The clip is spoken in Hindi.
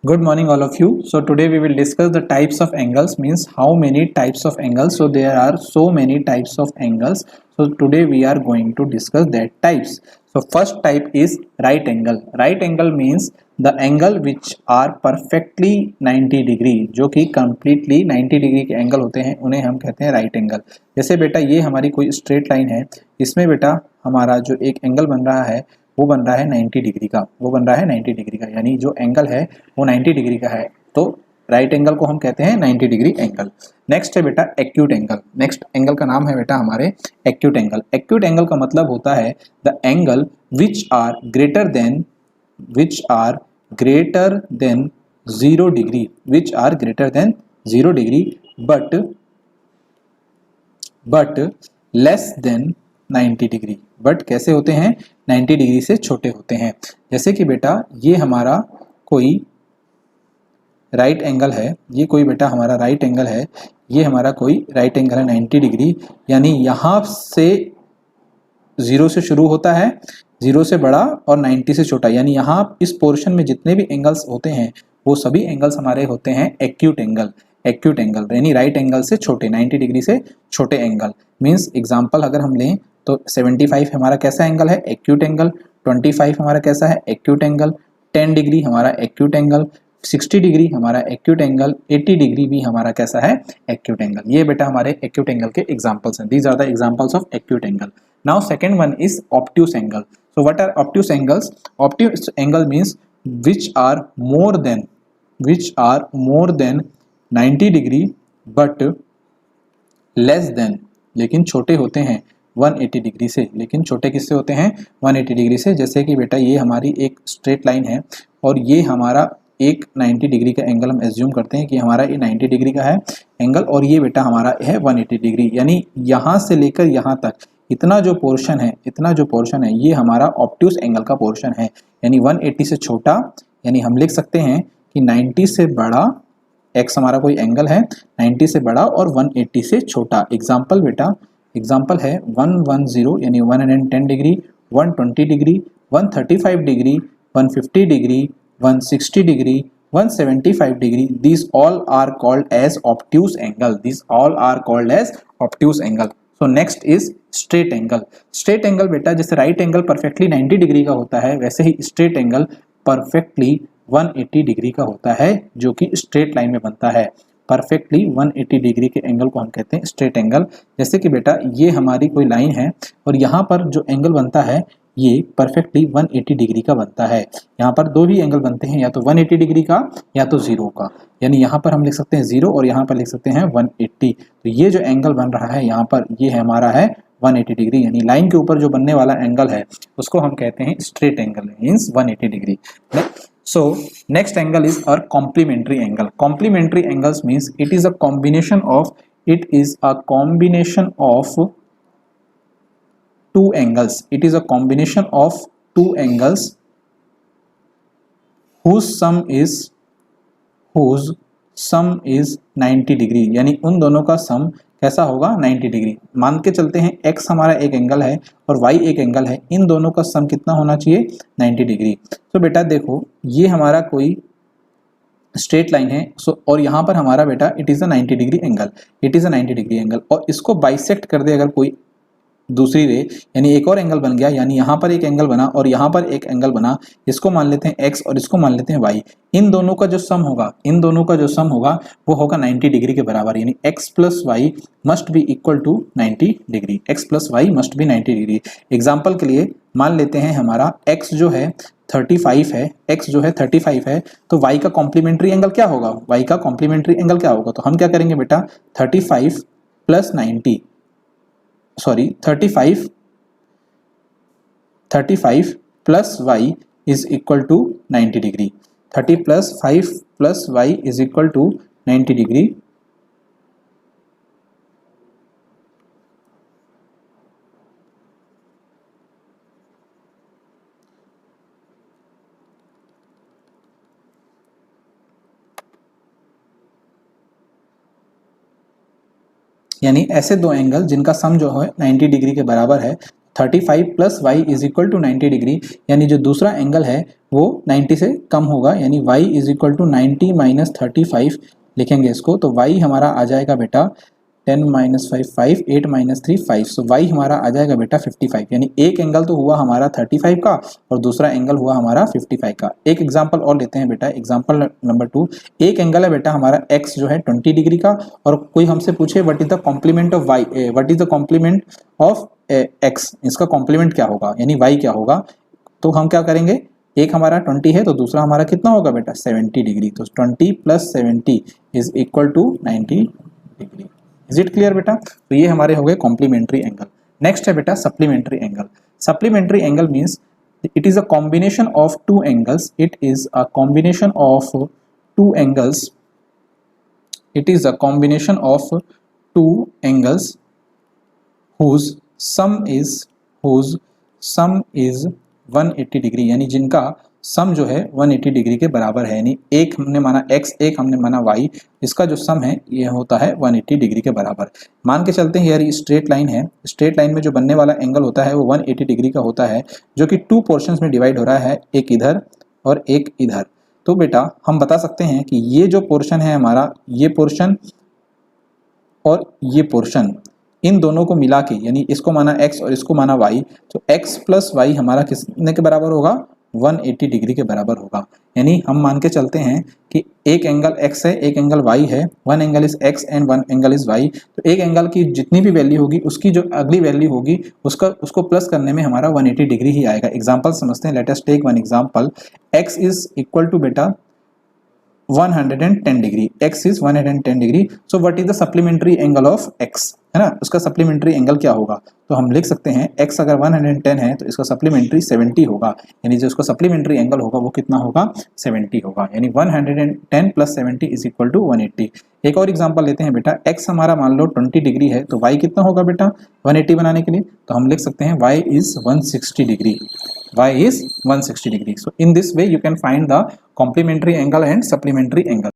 Good morning all of you. So today we will discuss the types of angles, means how many types of angles. So there are so many types of angles. So today we are going to discuss that types. So first type is right angle. Right angle means the angle which are perfectly 90 degree, जो कि completely 90 डिग्री के एंगल होते हैं उन्हें हम कहते हैं राइट एंगल। जैसे बेटा ये हमारी कोई स्ट्रेट लाइन है, इसमें बेटा हमारा जो एक एंगल बन रहा है वो बन रहा है 90 डिग्री का, वो बन रहा है 90 डिग्री का, यानी जो एंगल है वो 90 डिग्री का है, तो राइट एंगल को हम कहते हैं 90 डिग्री एंगल। नेक्स्ट है बेटा एक्यूट एंगल। नेक्स्ट एंगल का नाम है बेटा हमारे एक्यूट एंगल। एक्यूट एंगल का मतलब होता है the angle which are greater than 0 degree, which are greater than 0 degree but less than 90 degree. But कैसे होते हैं? 90 डिग्री से छोटे होते हैं। जैसे कि बेटा ये हमारा कोई राइट एंगल है, ये कोई बेटा हमारा राइट एंगल है, ये हमारा कोई राइट एंगल है 90 डिग्री, यानी यहाँ से 0 से शुरू होता है, 0 से बड़ा और 90 से छोटा, यानी यहाँ इस पोर्शन में जितने भी एंगल्स होते हैं वो सभी एंगल्स हमारे होते हैं एक्यूट एंगल। एक्यूट एंगल यानी राइट एंगल से छोटे, 90 डिग्री से छोटे एंगल। मीन्स एग्जाम्पल अगर हम लें तो 75 हमारा कैसा एंगल है? Acute angle. 25 हमारा कैसा है? Acute angle. 10 डिग्री हमारा एक्यूट एंगल। 60 डिग्री हमारा एक्यूट एंगल। 80 डिग्री भी हमारा कैसा है? Acute angle. ये बेटा हमारे एक्यूट एंगल के एग्जांपल्स हैं। These are the examples of acute angle. Now second one is obtuse angle. So what are obtuse angles? Obtuse angle means which are more than 90 degree but less than, लेकिन छोटे होते हैं 180 डिग्री से। लेकिन छोटे किससे होते हैं? 180 डिग्री से। जैसे कि बेटा ये हमारी एक स्ट्रेट लाइन है और ये हमारा एक 90 डिग्री का एंगल हम एज्यूम करते हैं कि हमारा ये 90 डिग्री का है एंगल और ये बेटा हमारा है 180 डिग्री, यानी यहाँ से लेकर यहाँ तक इतना जो पोर्शन है ये हमारा ऑब्ट्यूस एंगल का पोर्शन है, यानी 180 से छोटा, यानी हम लिख सकते हैं कि 90 से बड़ा, x हमारा कोई एंगल है 90 से बड़ा और 180 से छोटा। एग्जाम्पल बेटा एग्जाम्पल है 110 यानी 110 degree, 120 degree, 135 degree, 150 degree, 160 degree, 175 degree. These all are called as obtuse angle. These all are called as obtuse angle. So next is straight angle. Straight angle बेटा जैसे राइट एंगल परफेक्टली 90 डिग्री का होता है, वैसे ही स्ट्रेट एंगल परफेक्टली 180 डिग्री का होता है, जो कि स्ट्रेट लाइन में बनता है। परफेक्टली 180 डिग्री के एंगल को हम कहते हैं स्ट्रेट एंगल। जैसे कि बेटा ये हमारी कोई लाइन है और यहाँ पर जो एंगल बनता है ये परफेक्टली 180 डिग्री का बनता है। यहाँ पर दो भी एंगल बनते हैं, या तो 180 डिग्री का या तो 0 का, यानी यहाँ पर हम लिख सकते हैं 0 और यहाँ पर लिख सकते हैं 180। तो ये जो एंगल बन रहा है यहाँ पर, ये हमारा है 180 डिग्री, यानी लाइन के ऊपर जो बनने वाला एंगल है उसको हम कहते हैं straight angle, means 180 degree. So next angle is our complementary angle. Complementary angles means it is a combination of two angles. It is a combination of two angles whose sum is 90 degree, यानी उन दोनों का सम कैसा होगा? 90 डिग्री। मान के चलते हैं x हमारा एक एंगल है और y एक एंगल है, इन दोनों का सम कितना होना चाहिए? 90 डिग्री। तो बेटा देखो ये हमारा कोई स्ट्रेट लाइन है, सो और यहाँ पर हमारा बेटा it is a 90 degree angle, it is a 90 degree angle, और इसको बाइसेक्ट कर दे अगर कोई दूसरी रे, यानी एक और एंगल बन गया, यानी यहाँ पर एक एंगल बना और यहाँ पर एक एंगल बना, इसको मान लेते हैं x और इसको मान लेते हैं y। इन दोनों का जो सम होगा वो होगा 90 डिग्री के बराबर, यानी x plus y must be equal to 90 degree. x plus y must be 90 degree. Example के लिए मान लेते हैं हमारा x जो है 35 है, x जो है 35 है, तो y का कॉम्प्लीमेंट्री एंगल क्या होगा? y का कॉम्प्लीमेंट्री एंगल क्या होगा? तो हम क्या करेंगे बेटा 35 plus 90, sorry 35 plus y is equal to 90 degree. 30 plus 5 plus y is equal to 90 degree. यानी ऐसे दो एंगल जिनका सम जो है 90 डिग्री के बराबर है, 35 plus y is equal to 90 degree, यानी जो दूसरा एंगल है वो 90 से कम होगा, यानी y is equal to 90 minus 35 लिखेंगे इसको, तो y हमारा आ जाएगा बेटा 10 माइनस 5 5, 8 माइनस 3 5, सो y हमारा आ जाएगा बेटा 55, यानी एक एंगल तो हुआ हमारा 35 का और दूसरा एंगल हुआ हमारा 55 का। एक एग्जांपल और लेते हैं बेटा, एग्जांपल नंबर 2। एक एंगल है बेटा हमारा x जो है 20 डिग्री का, और कोई हमसे पूछे what is the complement of y, what is the complement of x, इसका कॉम्प्लीमेंट क्या होगा, यानी y क्या होगा। तो हम क्या करेंगे, एक हमारा 20 है तो दूसरा हमारा कितना होगा बेटा 70 डिग्री, तो 20 plus 70 is equal to 90 degree. Is it clear बेटा। तो ये हमारे हो गए कॉम्प्लीमेंट्री एंगल। नेक्स्ट है बेटा supplementary angle. Supplementary angle means it is a combination of two angles, it is a combination of two angles, it is a combination of two angles whose sum is 180 degree, यानी जिनका सम जो है 180 डिग्री के बराबर है, यानी एक हमने माना x, एक हमने माना y, इसका जो सम है ये होता है 180 डिग्री के बराबर। मान के चलते हैं यार ये स्ट्रेट लाइन है, स्ट्रेट लाइन में जो बनने वाला एंगल होता है वो 180 डिग्री का होता है, जो कि टू पोर्शंस में डिवाइड हो रहा है, एक इधर और एक इधर। तो बेटा हम बता सकते हैं कि ये जो पोर्शन है हमारा, ये पोर्शन और ये पोर्शन, इन दोनों को मिला के, यानी इसको माना x और इसको माना y, तो x प्लस वाई हमारा कितने के बराबर होगा 180 डिग्री के बराबर होगा। यानी हम मान के चलते हैं कि एक एंगल x है, एक एंगल y है, one angle is x and one angle is y, तो एक एंगल की जितनी भी वैल्यू होगी उसकी जो अगली वैल्यू होगी उसको प्लस करने में हमारा 180 डिग्री ही आएगा। एग्जाम्पल समझते हैं, let us take one example. x is equal to बेटा 110 degree, x is 110 degree, so what is the supplementary angle of x, है ना, उसका सप्लीमेंट्री एंगल क्या होगा। तो हम लिख सकते हैं x अगर 110 है तो इसका सप्लीमेंट्री 70 होगा, यानी जो उसका सप्लीमेंट्री एंगल होगा वो कितना होगा 70 होगा, यानी 110 प्लस 70 इज इक्वल टू 180। एक और एग्जांपल लेते हैं बेटा, x हमारा मान लो 20 डिग्री है तो y कितना होगा बेटा 180 बनाने के लिए, तो हम लिख सकते हैं y is 160 degree, y is 160 degree. So in this way you can find the complementary angle and supplementary angle.